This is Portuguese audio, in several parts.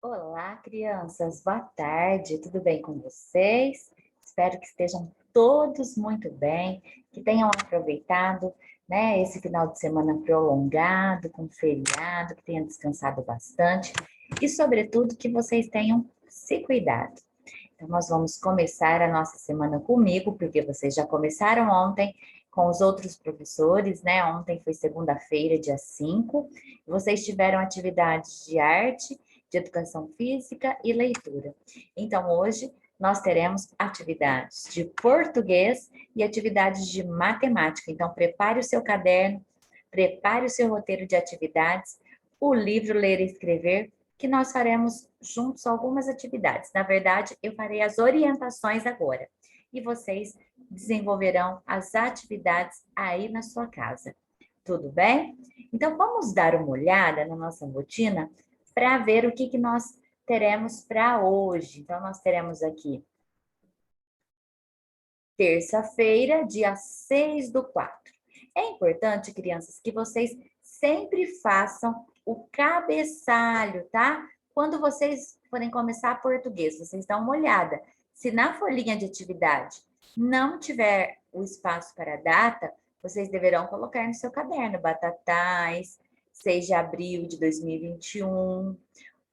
Olá, crianças. Boa tarde. Tudo bem com vocês? Espero que estejam todos muito bem, que tenham aproveitado, né, esse final de semana prolongado, com feriado, que tenham descansado bastante e, sobretudo, que vocês tenham se cuidado. Então, nós vamos começar a nossa semana comigo, porque vocês já começaram ontem com os outros professores, né? Ontem foi segunda-feira, dia 5. Vocês tiveram atividades de arte, de educação física e leitura. Então, hoje nós teremos atividades de português e atividades de matemática. Então, prepare o seu caderno, prepare o seu roteiro de atividades, o livro Ler e Escrever, que nós faremos juntos algumas atividades. Na verdade, eu farei as orientações agora. E vocês desenvolverão as atividades aí na sua casa. Tudo bem? Então, vamos dar uma olhada na nossa rotina para ver o que nós teremos para hoje. Então, nós teremos aqui terça-feira, dia 6/4. É importante, crianças, que vocês sempre façam o cabeçalho, tá? Quando vocês forem começar português, vocês dão uma olhada. Se na folhinha de atividade não tiver o espaço para a data, vocês deverão colocar no seu caderno Batatais, 6 de abril de 2021.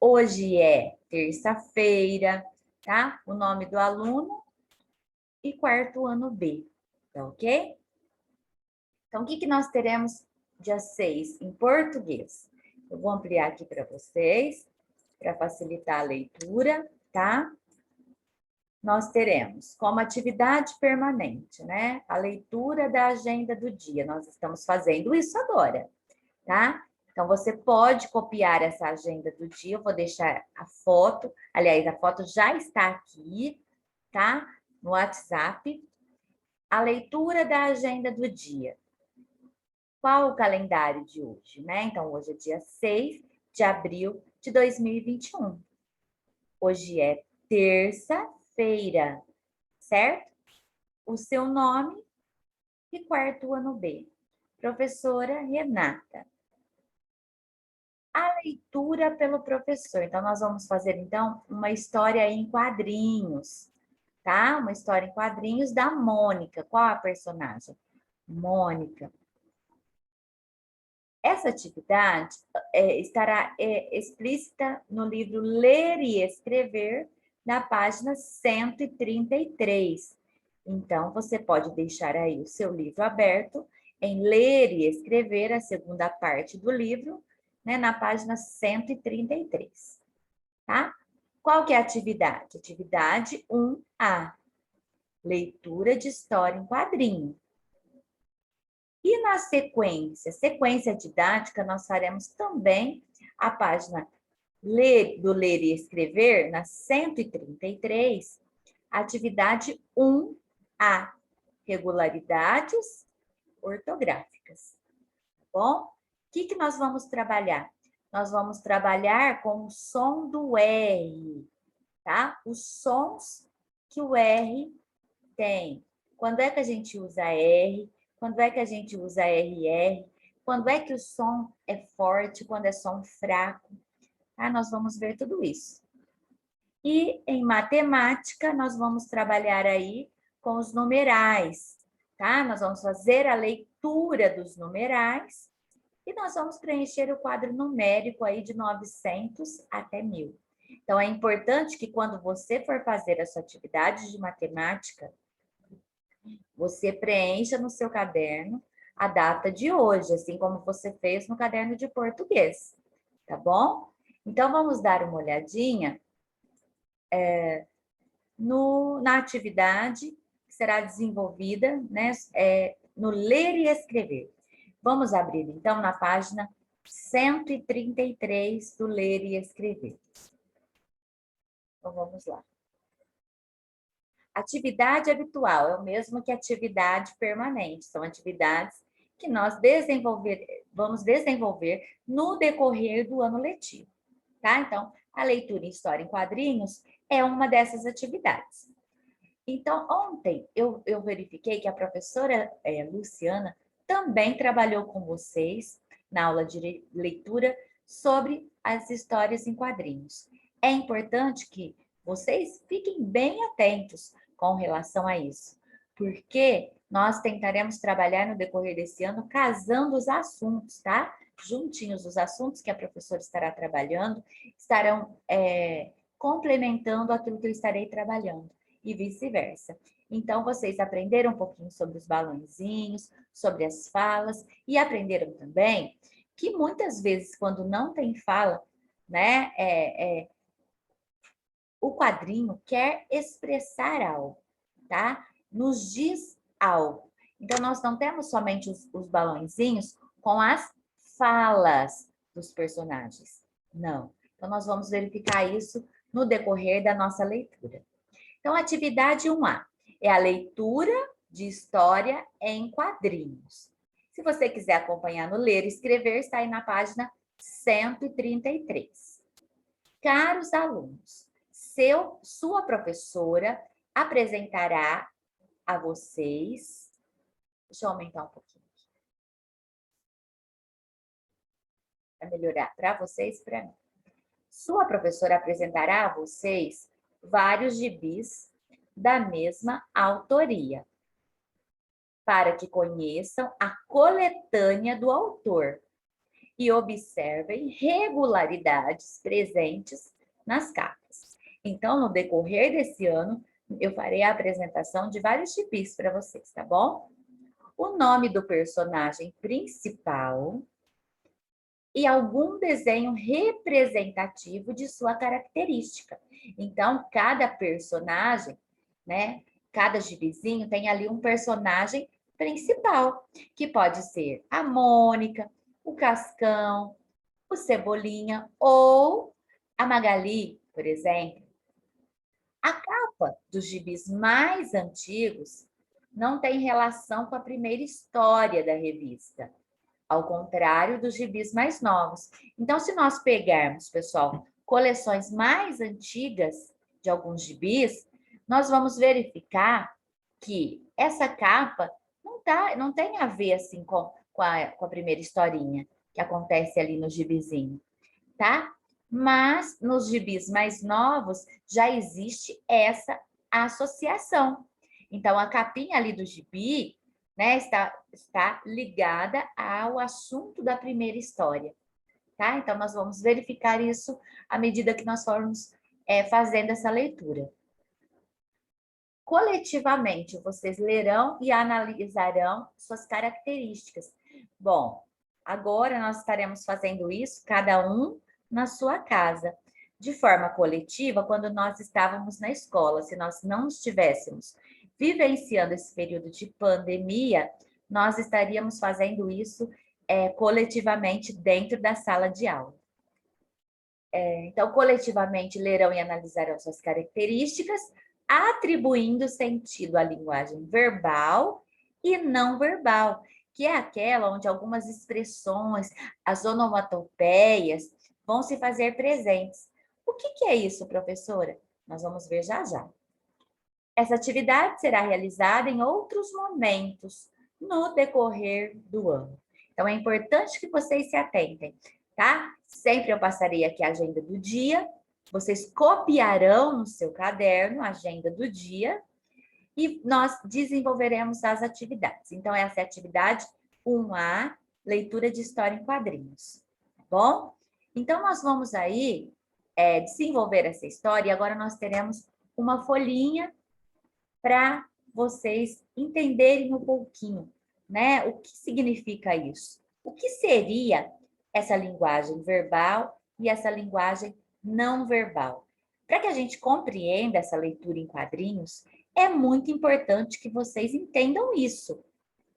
Hoje é terça-feira, tá? O nome do aluno e quarto ano B, tá ok? Então, o que nós teremos dia 6 em português? Eu vou ampliar aqui para vocês, para facilitar a leitura, tá? Nós teremos como atividade permanente, né? A leitura da agenda do dia. Nós estamos fazendo isso agora, tá? Então, você pode copiar essa agenda do dia. Eu vou deixar a foto. Aliás, a foto já está aqui, tá? No WhatsApp. A leitura da agenda do dia. Qual o calendário de hoje, né? Então, hoje é dia 6 de abril de 2021. Hoje é terça-feira, certo? O seu nome e quarto ano B. Professora Renata. A leitura pelo professor. Então, nós vamos fazer, então, uma história em quadrinhos, tá? Uma história em quadrinhos da Mônica. Qual a personagem? Mônica. Essa atividade estará explícita no livro Ler e Escrever, na página 133. Então, você pode deixar aí o seu livro aberto em Ler e Escrever, a segunda parte do livro, né, na página 133, tá? Qual que é a atividade? Atividade 1A, leitura de história em quadrinho. E na sequência didática, nós faremos também a página do Ler e Escrever, na 133, atividade 1A, regularidades ortográficas. Tá bom? O que nós vamos trabalhar? Nós vamos trabalhar com o som do R, tá? Os sons que o R tem. Quando é que a gente usa R? Quando é que a gente usa RR? Quando é que o som é forte? Quando é som fraco? Tá? Nós vamos ver tudo isso. E em matemática, nós vamos trabalhar aí com os numerais, tá? Nós vamos fazer a leitura dos numerais e nós vamos preencher o quadro numérico aí de 900 até 1000. Então, é importante que quando você for fazer a sua atividade de matemática, você preencha no seu caderno a data de hoje, assim como você fez no caderno de português, tá bom? Então, vamos dar uma olhadinha na atividade que será desenvolvida, né, no Ler e Escrever. Vamos abrir, então, na página 133 do Ler e Escrever. Então, vamos lá. Atividade habitual é o mesmo que atividade permanente. São atividades que nós vamos desenvolver no decorrer do ano letivo, tá? Então, a leitura em história em quadrinhos é uma dessas atividades. Então, ontem eu verifiquei que a professora Luciana também trabalhou com vocês na aula de leitura sobre as histórias em quadrinhos. É importante que vocês fiquem bem atentos com relação a isso, porque nós tentaremos trabalhar no decorrer desse ano casando os assuntos, tá? Juntinhos, os assuntos que a professora estará trabalhando estarão complementando aquilo que eu estarei trabalhando e vice-versa. Então, vocês aprenderam um pouquinho sobre os balõezinhos, sobre as falas e aprenderam também que muitas vezes, quando não tem fala, né, o quadrinho quer expressar algo, tá? Nos diz algo. Então, nós não temos somente os balõezinhos com as falas dos personagens. Não. Então, nós vamos verificar isso no decorrer da nossa leitura. Então, atividade 1A é a leitura de história em quadrinhos. Se você quiser acompanhar no Ler e Escrever, está aí na página 133. Caros alunos, sua professora apresentará a vocês. Deixa eu aumentar um pouquinho para melhorar para vocês e para mim. Sua professora apresentará a vocês vários gibis da mesma autoria, para que conheçam a coletânea do autor e observem regularidades presentes nas capas. Então, no decorrer desse ano, eu farei a apresentação de vários gibis para vocês, tá bom? O nome do personagem principal e algum desenho representativo de sua característica. Então, cada personagem, né? Cada gibizinho tem ali um personagem principal, que pode ser a Mônica, o Cascão, o Cebolinha ou a Magali, por exemplo. A capa dos gibis mais antigos não tem relação com a primeira história da revista, ao contrário dos gibis mais novos. Então, se nós pegarmos, pessoal, coleções mais antigas de alguns gibis, nós vamos verificar que essa capa não tem a ver assim com a primeira historinha que acontece ali no gibizinho, tá? Mas nos gibis mais novos já existe essa associação. Então, a capinha ali do gibi, né, está ligada ao assunto da primeira história, tá? Então, nós vamos verificar isso à medida que nós formos fazendo essa leitura. Coletivamente, vocês lerão e analisarão suas características. Bom, agora nós estaremos fazendo isso, cada um na sua casa. De forma coletiva, quando nós estávamos na escola, se nós não estivéssemos vivenciando esse período de pandemia, nós estaríamos fazendo isso coletivamente dentro da sala de aula. Então, coletivamente, lerão e analisarão suas características, atribuindo sentido à linguagem verbal e não verbal, que é aquela onde algumas expressões, as onomatopeias, vão se fazer presentes. O que é isso, professora? Nós vamos ver já já. Essa atividade será realizada em outros momentos no decorrer do ano. Então, é importante que vocês se atentem, tá? Sempre eu passarei aqui a agenda do dia, vocês copiarão no seu caderno a agenda do dia e nós desenvolveremos as atividades. Então, essa é a atividade 1A, leitura de história em quadrinhos, tá bom? Então, nós vamos aí desenvolver essa história e agora nós teremos uma folhinha para vocês entenderem um pouquinho, né? O que significa isso? O que seria essa linguagem verbal e essa linguagem não verbal? Para que a gente compreenda essa leitura em quadrinhos, é muito importante que vocês entendam isso,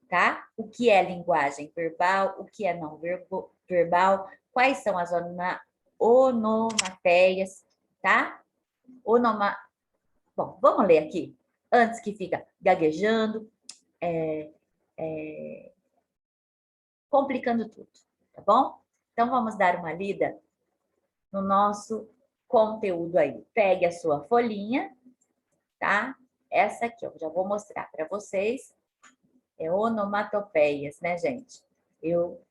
tá? O que é linguagem verbal, o que é não verbal, quais são as onomateias, tá? Bom, vamos ler aqui, antes que fica gaguejando, complicando tudo, tá bom? Então, vamos dar uma lida no nosso conteúdo aí. Pegue a sua folhinha, tá? Essa aqui, eu já vou mostrar para vocês. É onomatopeias, né, gente? Eu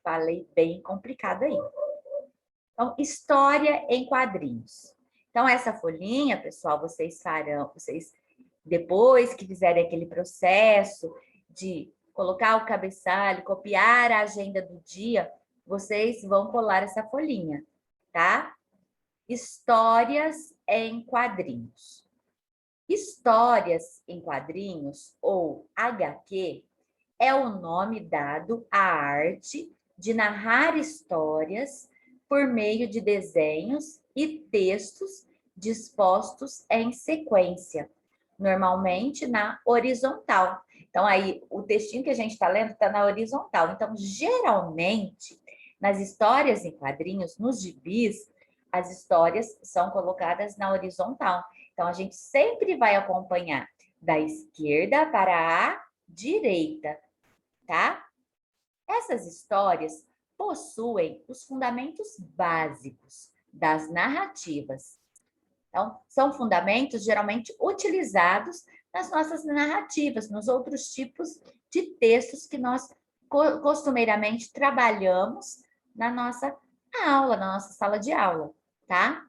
falei bem complicado aí. Então, história em quadrinhos. Então, essa folhinha, pessoal, depois que fizerem aquele processo de colocar o cabeçalho, copiar a agenda do dia, vocês vão colar essa folhinha, tá? Histórias em quadrinhos. Histórias em quadrinhos, ou HQ, é o nome dado à arte de narrar histórias por meio de desenhos e textos dispostos em sequência, normalmente na horizontal. Então, aí, o textinho que a gente está lendo está na horizontal. Então, geralmente, nas histórias em quadrinhos, nos gibis, as histórias são colocadas na horizontal. Então, a gente sempre vai acompanhar da esquerda para a direita, tá? Essas histórias possuem os fundamentos básicos das narrativas. Então, são fundamentos geralmente utilizados nas nossas narrativas, nos outros tipos de textos que nós costumeiramente trabalhamos na nossa aula, na nossa sala de aula, tá?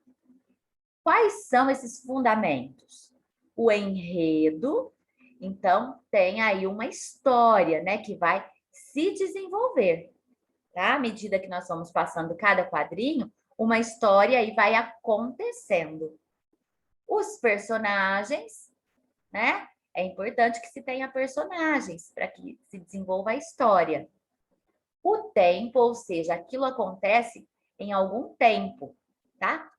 Quais são esses fundamentos? O enredo, então, tem aí uma história, né, que vai se desenvolver, tá? À medida que nós vamos passando cada quadrinho, uma história aí vai acontecendo. Os personagens, né? É importante que se tenha personagens para que se desenvolva a história. O tempo, ou seja, aquilo acontece em algum tempo, tá?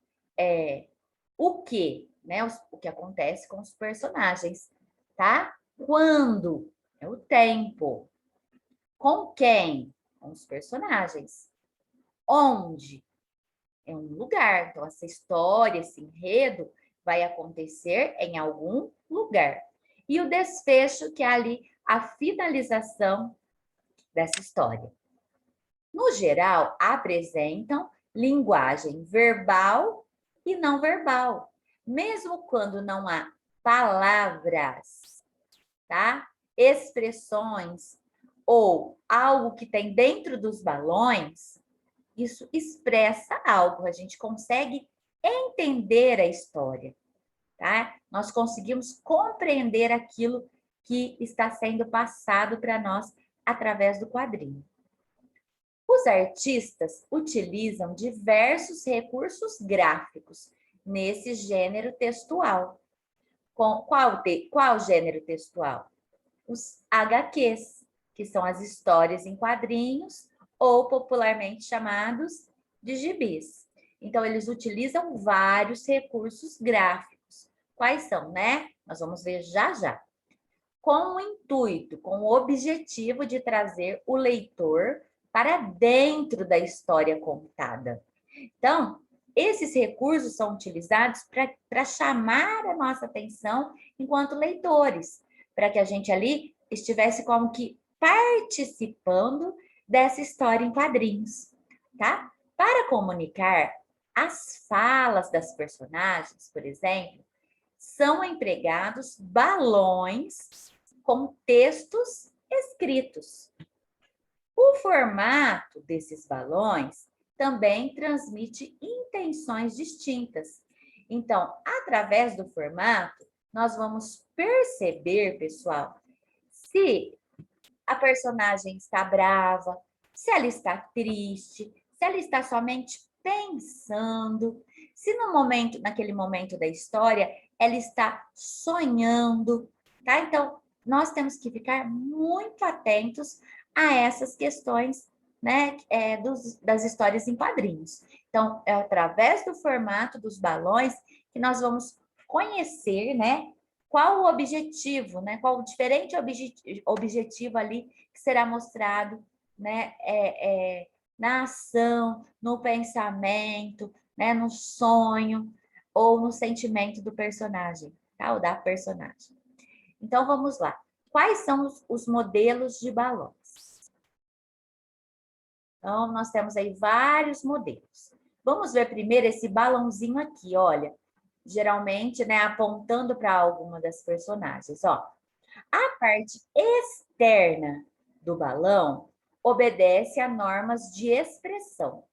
O que, né? O que acontece com os personagens, tá? Quando? É o tempo. Com quem? Com os personagens. Onde? É um lugar. Então, essa história, esse enredo vai acontecer em algum lugar. E o desfecho, que é ali a finalização dessa história. No geral, apresentam linguagem verbal e não verbal, mesmo quando não há palavras, tá? Expressões ou algo que tem dentro dos balões, isso expressa algo, a gente consegue entender a história, tá? Nós conseguimos compreender aquilo que está sendo passado para nós através do quadrinho. Os artistas utilizam diversos recursos gráficos nesse gênero textual. Qual gênero textual? Os HQs, que são as histórias em quadrinhos, ou popularmente chamados de gibis. Então, eles utilizam vários recursos gráficos. Quais são, né? Nós vamos ver já já. Com o intuito, com o objetivo de trazer o leitor para dentro da história contada. Então, esses recursos são utilizados para chamar a nossa atenção enquanto leitores, para que a gente ali estivesse como que participando dessa história em quadrinhos, tá? Para comunicar as falas das personagens, por exemplo, são empregados balões com textos escritos. O formato desses balões também transmite intenções distintas. Então, através do formato, nós vamos perceber, pessoal, se a personagem está brava, se ela está triste, se ela está somente pensando, se naquele momento da história, ela está sonhando, tá? Então, nós temos que ficar muito atentos a essas questões, né, das histórias em quadrinhos. Então, é através do formato dos balões que nós vamos conhecer, né, qual o objetivo, né, qual o diferente objetivo ali que será mostrado, né, na ação, no pensamento, né, no sonho ou no sentimento do personagem, tá? Ou da personagem. Então, vamos lá. Quais são os modelos de balões? Então, nós temos aí vários modelos. Vamos ver primeiro esse balãozinho aqui, olha. Geralmente, né, apontando para alguma das personagens, ó. A parte externa do balão obedece a normas de expressão.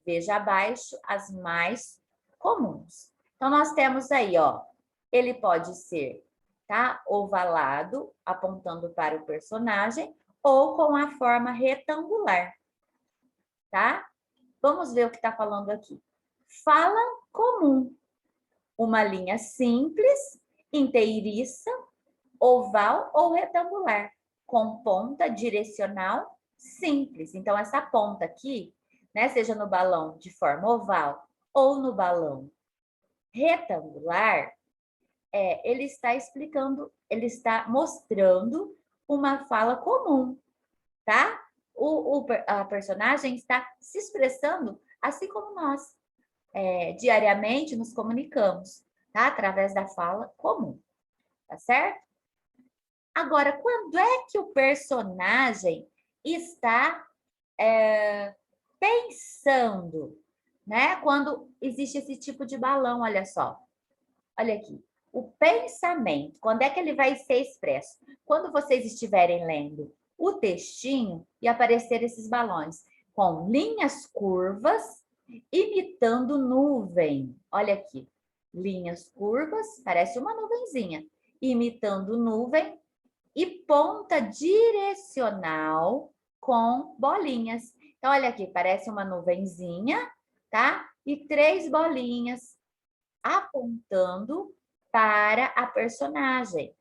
Veja abaixo as mais comuns. Então, nós temos aí, ó, ele pode ser, tá? Ovalado, apontando para o personagem, ou com a forma retangular, tá? Vamos ver o que está falando aqui. Fala comum. Uma linha simples, inteiriça, oval ou retangular, com ponta direcional simples. Então, essa ponta aqui, né, seja no balão de forma oval ou no balão retangular, ele está explicando, ele está mostrando uma fala comum, tá? A personagem está se expressando assim como nós diariamente nos comunicamos, tá? Através da fala comum, tá certo? Agora, quando é que o personagem está pensando, né? Quando existe esse tipo de balão, olha só. Olha aqui. O pensamento, quando é que ele vai ser expresso? Quando vocês estiverem lendo o textinho e aparecer esses balões com linhas curvas imitando nuvem. Olha aqui. Linhas curvas, parece uma nuvenzinha, imitando nuvem e ponta direcional com bolinhas. Então, olha aqui, parece uma nuvenzinha, tá? E 3 bolinhas apontando para a personagem.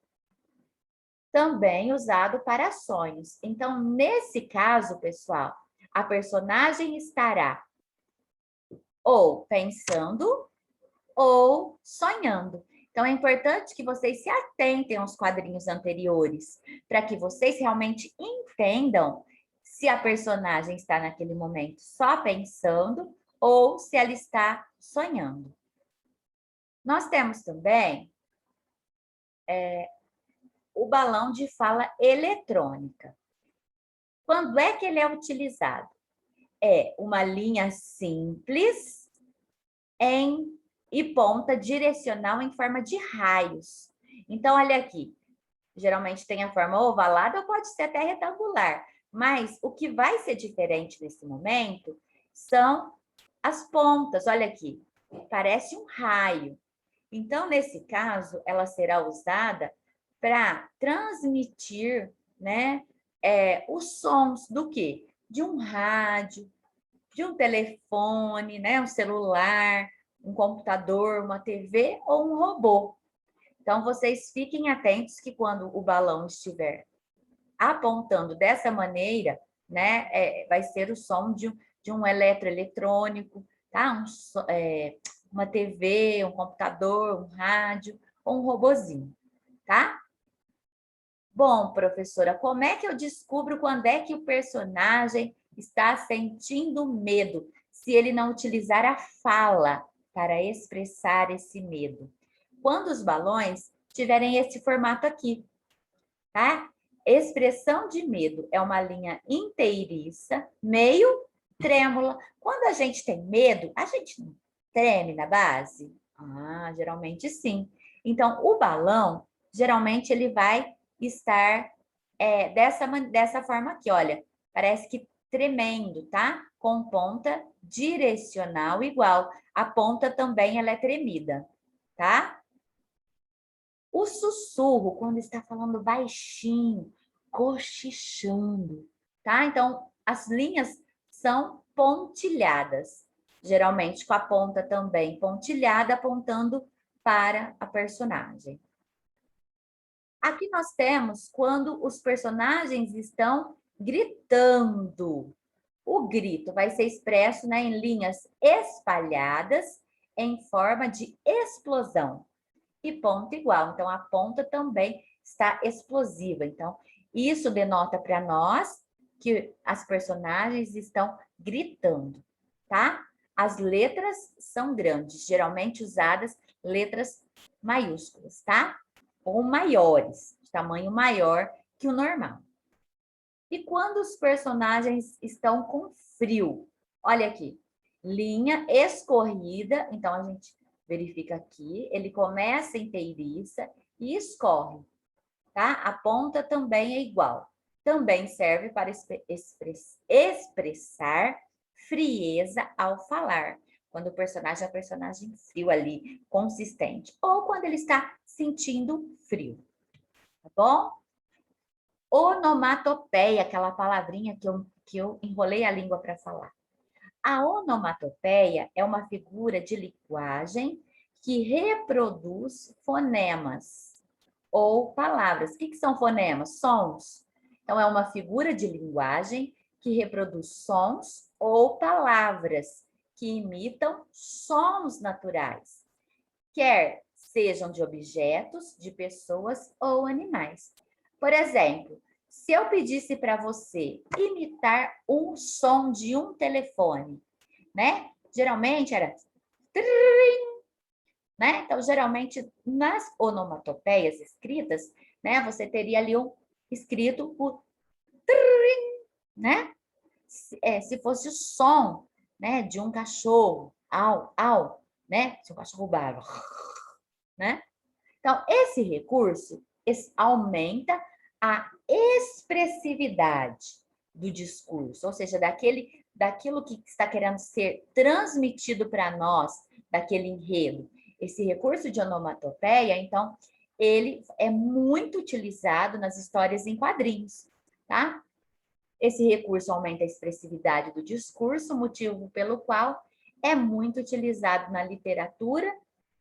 Também usado para sonhos. Então, nesse caso, pessoal, a personagem estará ou pensando ou sonhando. Então, é importante que vocês se atentem aos quadrinhos anteriores, para que vocês realmente entendam se a personagem está naquele momento só pensando ou se ela está sonhando. Nós temos também o balão de fala eletrônica. Quando é que ele é utilizado? É uma linha simples e ponta direcional em forma de raios. Então, olha aqui. Geralmente tem a forma ovalada ou pode ser até retangular. Mas o que vai ser diferente nesse momento são as pontas. Olha aqui. Parece um raio. Então, nesse caso, ela será usada para transmitir, né, os sons do quê? De um rádio, de um telefone, né, um celular, um computador, uma TV ou um robô. Então, vocês fiquem atentos que quando o balão estiver apontando dessa maneira, né, vai ser o som de um eletroeletrônico, tá? Uma TV, um computador, um rádio ou um robozinho, tá? Bom, professora, como é que eu descubro quando é que o personagem está sentindo medo, se ele não utilizar a fala para expressar esse medo? Quando os balões tiverem esse formato aqui, tá? Expressão de medo é uma linha inteiriça, meio trêmula. Quando a gente tem medo, a gente não treme na base? Ah, geralmente sim. Então, o balão, geralmente, ele vai estar dessa forma aqui, olha. Parece que tremendo, tá? Com ponta direcional igual. A ponta também, ela é tremida, tá? O sussurro, quando está falando baixinho, cochichando, tá? Então, as linhas são pontilhadas, geralmente com a ponta também pontilhada, apontando para a personagem. Aqui nós temos quando os personagens estão gritando. O grito vai ser expresso, né, em linhas espalhadas, em forma de explosão. E ponta igual. Então, a ponta também está explosiva. Então, isso denota para nós que as personagens estão gritando, tá? As letras são grandes, geralmente usadas letras maiúsculas, tá? Ou maiores, de tamanho maior que o normal. E quando os personagens estão com frio? Olha aqui, linha escorrida. Então, a gente verifica aqui, ele começa inteiriça e escorre, tá? A ponta também é igual. Também serve para expressar frieza ao falar. Quando o personagem é um personagem frio ali, consistente. Ou quando ele está sentindo frio. Tá bom? Onomatopeia, aquela palavrinha que eu enrolei a língua para falar. A onomatopeia é uma figura de linguagem que reproduz fonemas ou palavras. O que são fonemas? Sons. Então, é uma figura de linguagem que reproduz sons ou palavras que imitam sons naturais, quer sejam de objetos, de pessoas ou animais. Por exemplo, se eu pedisse para você imitar um som de um telefone, né? Geralmente era trim, né? Então, geralmente, nas onomatopeias escritas, né? Você teria ali escrito o trim, né? Se fosse o som, né? De um cachorro, au, né? Se o cachorro barulho, né? Então, esse recurso aumenta a expressividade do discurso, ou seja, daquilo que está querendo ser transmitido para nós, daquele enredo. Esse recurso de onomatopeia, então, ele é muito utilizado nas histórias em quadrinhos, tá? Esse recurso aumenta a expressividade do discurso, motivo pelo qual é muito utilizado na literatura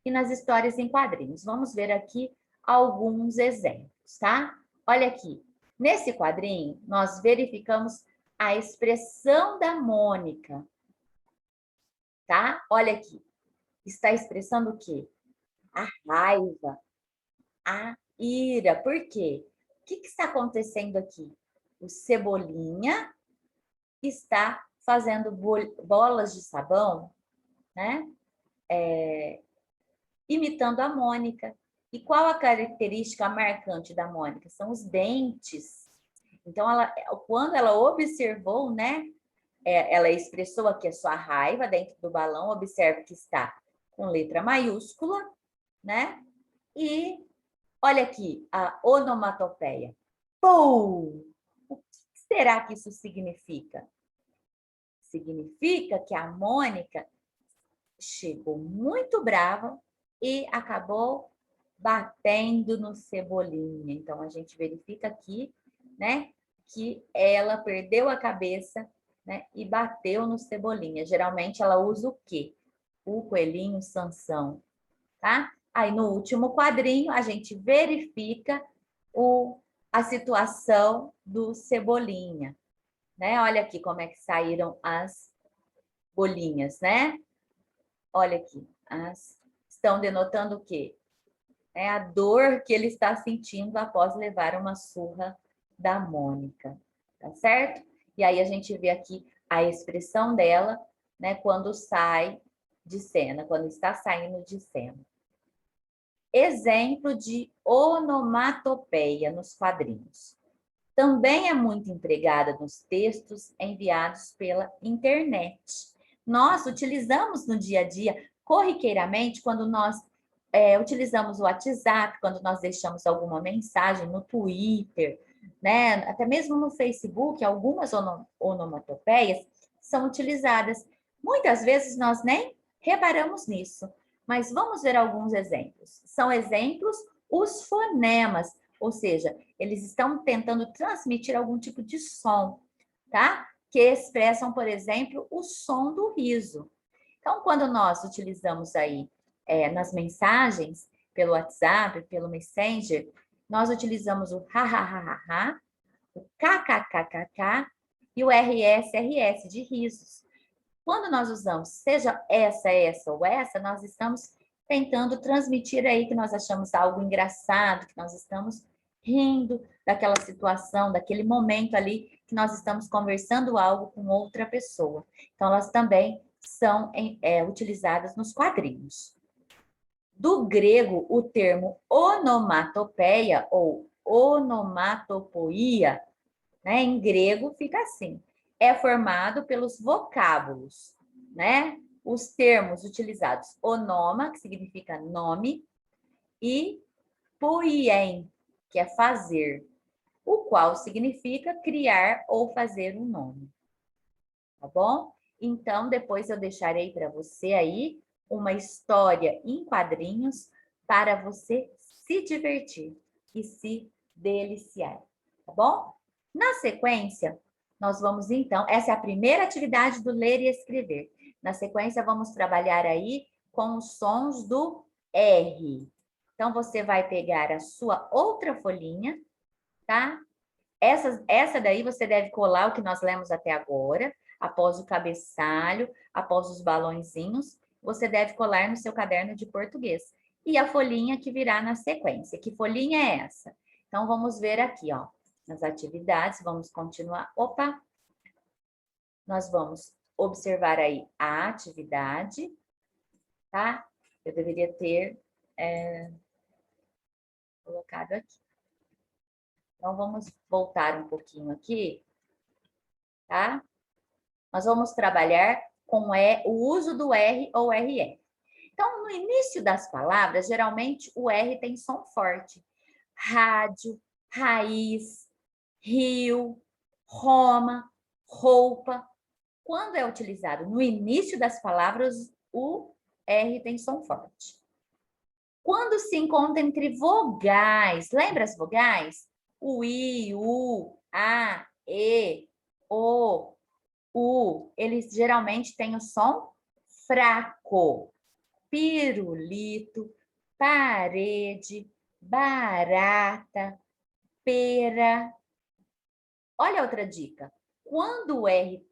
e nas histórias em quadrinhos. Vamos ver aqui alguns exemplos, tá? Olha aqui. Nesse quadrinho, nós verificamos a expressão da Mônica, tá? Olha aqui. Está expressando o quê? A raiva, a ira. Por quê? O que está acontecendo aqui? O Cebolinha está fazendo bolas de sabão, né? Imitando a Mônica. E qual a característica marcante da Mônica? São os dentes. Então, quando ela observou, né? Ela expressou aqui a sua raiva dentro do balão, observe que está com letra maiúscula, né? E olha aqui a onomatopeia. Pou! O que será que isso significa? Significa que a Mônica chegou muito brava e acabou batendo no Cebolinha. Então, a gente verifica aqui, né, que ela perdeu a cabeça, né, e bateu no Cebolinha. Geralmente, ela usa o quê? O coelhinho Sansão, tá? Aí, no último quadrinho, a gente verifica a situação do Cebolinha, né? Olha aqui como é que saíram as bolinhas, né? Olha aqui, estão denotando o quê? É a dor que ele está sentindo após levar uma surra da Mônica, tá certo? E aí a gente vê aqui a expressão dela, né, quando sai de cena, quando está saindo de cena. Exemplo de onomatopeia nos quadrinhos. Também é muito empregada nos textos enviados pela internet. Nós utilizamos no dia a dia, corriqueiramente, quando nós utilizamos o WhatsApp, quando nós deixamos alguma mensagem no Twitter, né? Até mesmo no Facebook, algumas onomatopeias são utilizadas. Muitas vezes nós nem reparamos nisso, mas vamos ver alguns exemplos. São exemplos os fonemas, ou seja, eles estão tentando transmitir algum tipo de som, tá? Que expressam, por exemplo, o som do riso. Então, quando nós utilizamos aí nas mensagens, pelo WhatsApp, pelo Messenger, nós utilizamos o ha, ha, ha, ha, ha, o kkkk e o RS de risos. Quando nós usamos seja essa ou essa, nós estamos tentando transmitir aí que nós achamos algo engraçado, que nós estamos rindo daquela situação, daquele momento ali que nós estamos conversando algo com outra pessoa. Então, elas também são utilizadas nos quadrinhos. Do grego, o termo onomatopeia ou onomatopoia, né, em grego fica assim, é formado pelos vocábulos, né? Os termos utilizados, onoma, que significa nome, e poien, que é fazer, o qual significa criar ou fazer um nome. Tá bom? Então, depois eu deixarei para você aí uma história em quadrinhos para você se divertir e se deliciar, tá bom? Na sequência, nós vamos então, essa é a primeira atividade do ler e escrever. Na sequência, vamos trabalhar aí com os sons do R. Então, você vai pegar a sua outra folhinha, tá? Essa daí você deve colar o que nós lemos até agora, após o cabeçalho, após os balõezinhos, você deve colar no seu caderno de português. E a folhinha que virá na sequência. Que folhinha é essa? Então, vamos ver aqui, ó, nas atividades, vamos continuar. Opa! Nós vamos observar aí a atividade, tá? Eu deveria ter colocado aqui. Então, vamos voltar um pouquinho aqui, tá? Nós vamos trabalhar com o uso do R ou RE. Então, no início das palavras, geralmente o R tem som forte. Rádio, raiz, rio, Roma, roupa. Quando é utilizado no início das palavras, o R tem som forte. Quando se encontra entre vogais, lembra as vogais? O I, U, A, E, O, U. Eles geralmente têm o som fraco. Pirulito, parede, barata, pera. Olha outra dica. Quando o R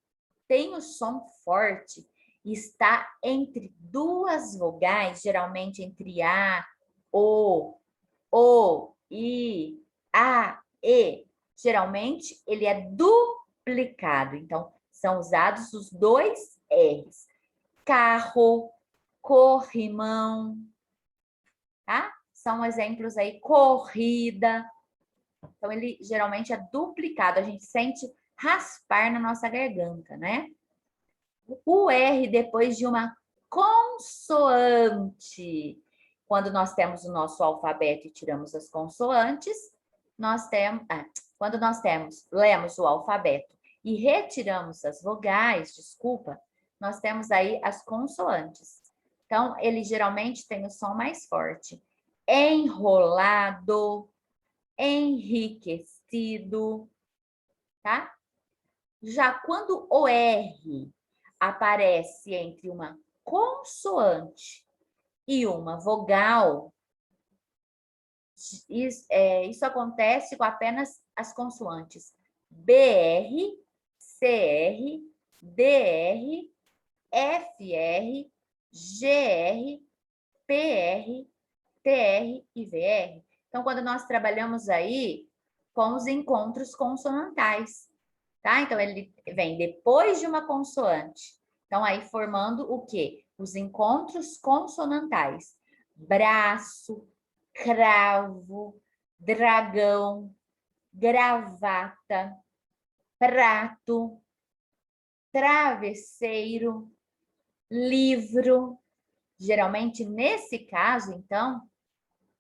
tem o som forte, está entre duas vogais, geralmente entre A, O, I, A, E. Geralmente, ele é duplicado. Então, são usados os dois R's. Carro, corrimão, tá? São exemplos aí, corrida. Então, ele geralmente é duplicado. A gente sente raspar na nossa garganta, né? O R depois de uma consoante. Quando nós temos o nosso alfabeto e tiramos as consoantes, nós temos... quando nós lemos o alfabeto e retiramos as vogais, desculpa, nós temos aí as consoantes. Então, ele geralmente tem o som mais forte. Enrolado, enriquecido, tá? Já quando o R aparece entre uma consoante e uma vogal, isso acontece com apenas as consoantes BR, CR, DR, FR, GR, PR, TR e VR. Então, quando nós trabalhamos aí com os encontros consonantais, tá? Então, ele vem depois de uma consoante. Então, aí formando o quê? Os encontros consonantais. Braço, cravo, dragão, gravata, prato, travesseiro, livro. Geralmente, nesse caso, então,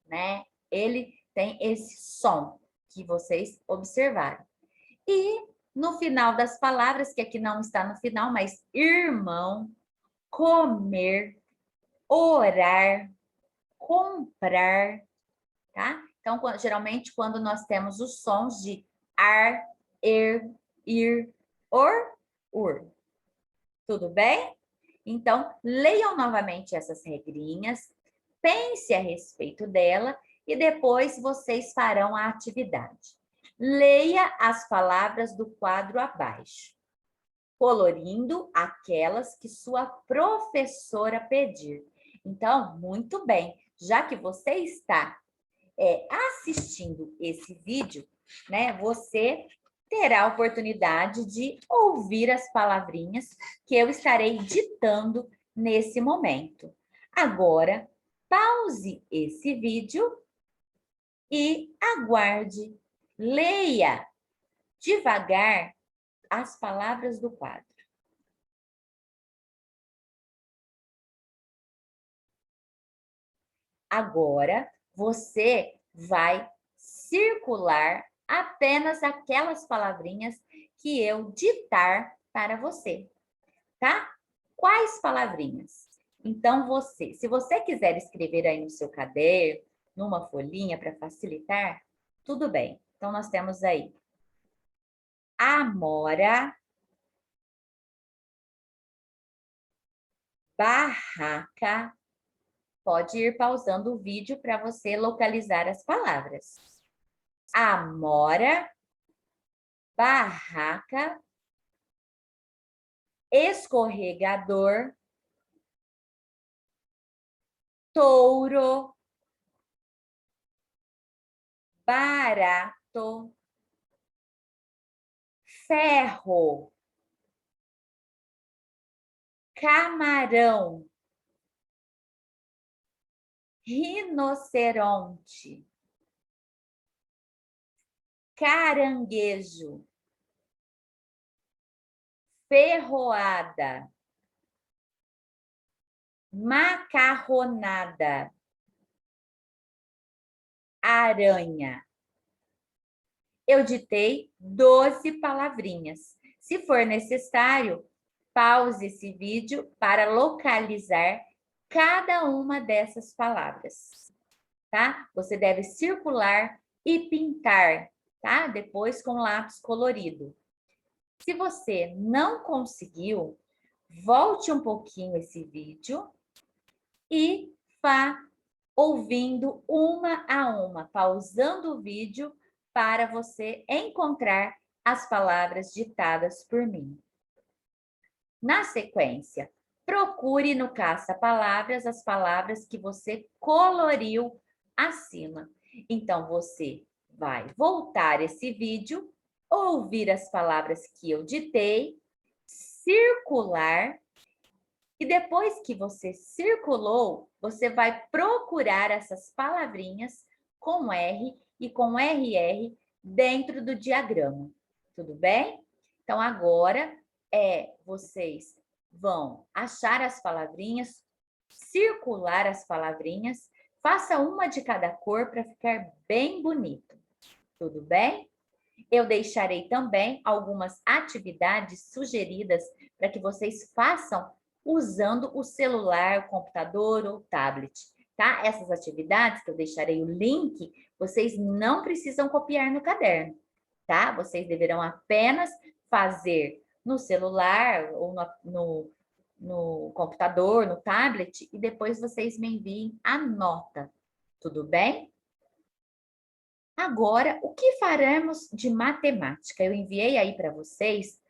né, ele tem esse som que vocês observaram. E no final das palavras, que aqui não está no final, mas irmão, comer, orar, comprar, tá? Então, geralmente, quando nós temos os sons de ar, ir, or, ur. Tudo bem? Então, leiam novamente essas regrinhas, pense a respeito dela e depois vocês farão a atividade. Leia as palavras do quadro abaixo, colorindo aquelas que sua professora pedir. Então, muito bem, já que você está assistindo esse vídeo, né, você terá a oportunidade de ouvir as palavrinhas que eu estarei ditando nesse momento. Agora, pause esse vídeo e aguarde. Leia devagar as palavras do quadro. Agora, você vai circular apenas aquelas palavrinhas que eu ditar para você. tá? Quais palavrinhas? Então, se você quiser escrever aí no seu caderno, numa folhinha para facilitar, tudo bem. Então, nós temos aí amora, barraca. Pode ir pausando o vídeo para você localizar as palavras. Amora, barraca, escorregador, touro, barato, ferro, camarão, rinoceronte, caranguejo, ferroada, macarronada, aranha. Eu ditei 12 palavrinhas. Se for necessário, pause esse vídeo para localizar cada uma dessas palavras, tá? Você deve circular e pintar, tá? Depois com lápis colorido. Se você não conseguiu, volte um pouquinho esse vídeo e vá ouvindo uma a uma, pausando o vídeo para você encontrar as palavras ditadas por mim. Na sequência, procure no caça-palavras as palavras que você coloriu acima. Então, você vai voltar esse vídeo, ouvir as palavras que eu ditei, circular, e depois que você circulou, você vai procurar essas palavrinhas com R e com RR dentro do diagrama. Tudo bem? Então, agora vocês vão achar as palavrinhas, circular as palavrinhas, faça uma de cada cor para ficar bem bonito. Tudo bem? Eu deixarei também algumas atividades sugeridas para que vocês façam usando o celular, o computador ou o tablet, tá? Essas atividades, que eu deixarei o link, vocês não precisam copiar no caderno, tá? Vocês deverão apenas fazer no celular ou no computador, no tablet, e depois vocês me enviem a nota, tudo bem? Agora, o que faremos de matemática? Eu enviei aí para vocês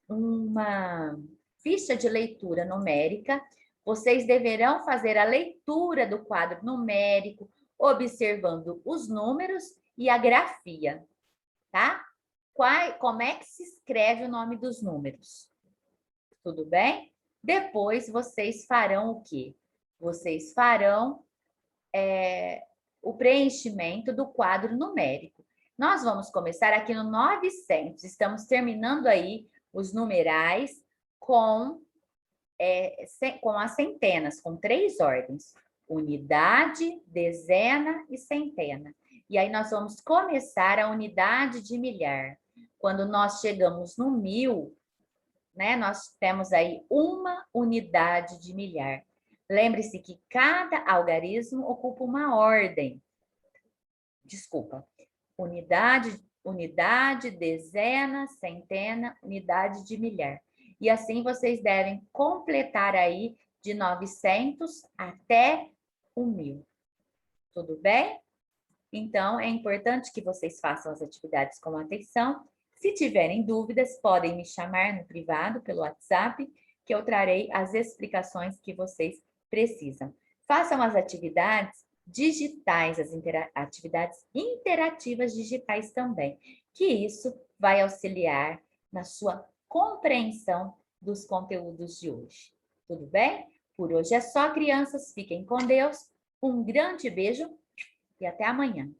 uma ficha de leitura numérica. Vocês deverão fazer a leitura do quadro numérico, observando os números e a grafia, tá? Como é que se escreve o nome dos números? Tudo bem? Depois, vocês farão o quê? Vocês farão o preenchimento do quadro numérico. Nós vamos começar aqui no 900. Estamos terminando aí os numerais com as centenas, com 3 ordens. Unidade, dezena e centena. E aí nós vamos começar a unidade de milhar. Quando nós chegamos no 1000, né, nós temos aí uma unidade de milhar. Lembre-se que cada algarismo ocupa uma ordem. Desculpa. Unidade, dezena, centena, unidade de milhar. E assim vocês devem completar aí de 900 até 1000. Tudo bem? Então, é importante que vocês façam as atividades com atenção. Se tiverem dúvidas, podem me chamar no privado, pelo WhatsApp, que eu trarei as explicações que vocês precisam. Façam as atividades digitais, as atividades interativas digitais também, que isso vai auxiliar na sua compreensão dos conteúdos de hoje. Tudo bem? Por hoje é só, crianças. Fiquem com Deus. Um grande beijo e até amanhã.